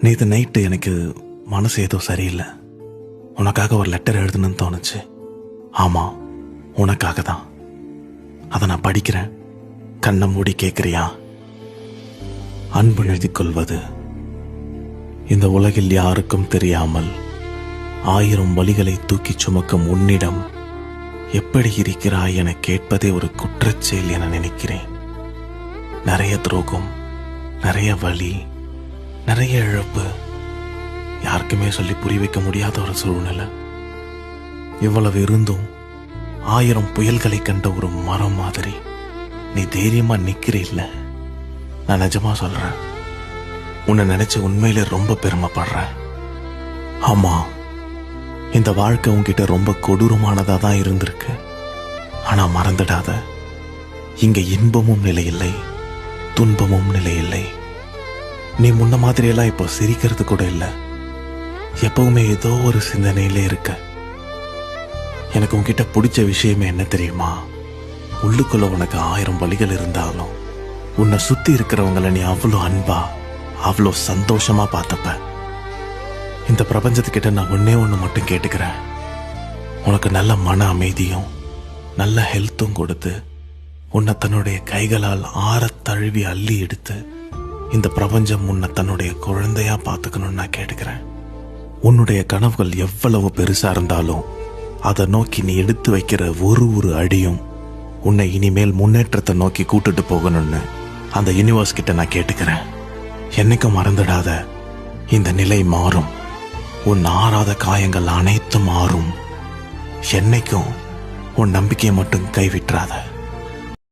நேற்று நைட்டு எனக்கு மனசு ஏதோ சரியில்லை. உனக்காக ஒரு லெட்டர் எழுதணும்னு தோணுச்சு. ஆமாம், உனக்காக தான். அதை நான் படிக்கிறேன். கண்ணை மூடி கேட்குறியா? அன்பு எழுதிக்கொள்வது. இந்த உலகில் யாருக்கும் தெரியாமல் 1000 வலிகளை தூக்கி சுமக்கும் உன்னிடம் எப்படி இருக்கிறாய் என கேட்பதே ஒரு குற்றச்செயல் என நினைக்கிறேன். நிறைய துரோகம், நிறைய வலி, நிறைய இழப்பு, யாருக்குமே சொல்லி புரிய வைக்க முடியாத ஒரு சூழ்நிலை. இவ்வளவு இருந்தும் 1000 புயல்களை கண்ட ஒரு மரம் மாதிரி நீ தைரியமா நிக்கிறீல்ல. நான் நிஜமா சொல்றேன், உன்னை நினைச்சு உண்மையிலே ரொம்ப பெருமைப்படுறேன். ஆமா, இந்த வாழ்க்கை உன்கிட்ட ரொம்ப கொடூரமானதா தான் இருந்திருக்கு. ஆனா மறந்துடாத, இங்க இன்பமும் நிலையில்லை, துன்பமும் நிலையில்லை. நீ முன்ன மாதிரியெல்லாம் இப்போ சிரிக்கிறது கூட இல்லை. எப்பவுமே ஏதோ ஒரு சிந்தனையிலே இருக்க. எனக்கு உன்கிட்ட பிடிச்ச விஷயமே என்ன தெரியுமா? உள்ளுக்குள்ள உனக்கு 1000 வலிகள் இருந்தாலும் உன்னை சுத்தி இருக்கிறவங்களை நீ அவ்வளோ அன்பா, அவ்வளோ சந்தோஷமா பார்த்தப்ப. இந்த பிரபஞ்சத்துக்கிட்ட நான் ஒண்ணு மட்டும் கேட்டுக்கிறேன். உனக்கு நல்ல மன அமைதியும் நல்ல ஹெல்த்தும் கொடுத்து உன்னை தன்னுடைய கைகளால் ஆறத் தழுவி அள்ளி எடுத்து இந்த பிரபஞ்சம் உன்னை தன்னுடைய குழந்தையா பார்த்துக்கணும்னு நான் கேட்டுக்கிறேன். உன்னுடைய கனவுகள் எவ்வளவு பெருசா இருந்தாலும் அதை நோக்கி நீ எடுத்து வைக்கிற ஒரு அடியும் உன்னை இனிமேல் முன்னேற்றத்தை நோக்கி கூட்டுட்டு போகணும்னு அந்த யூனிவர்ஸ் கிட்ட நான் கேட்டுக்கிறேன். என்னைக்கும் மறந்துடாத, இந்த நிலை மாறும். உன் ஆறாத காயங்கள் அனைத்தும் மாறும். என்னைக்கும் உன் நம்பிக்கையை மட்டும் கைவிட்டுறாத.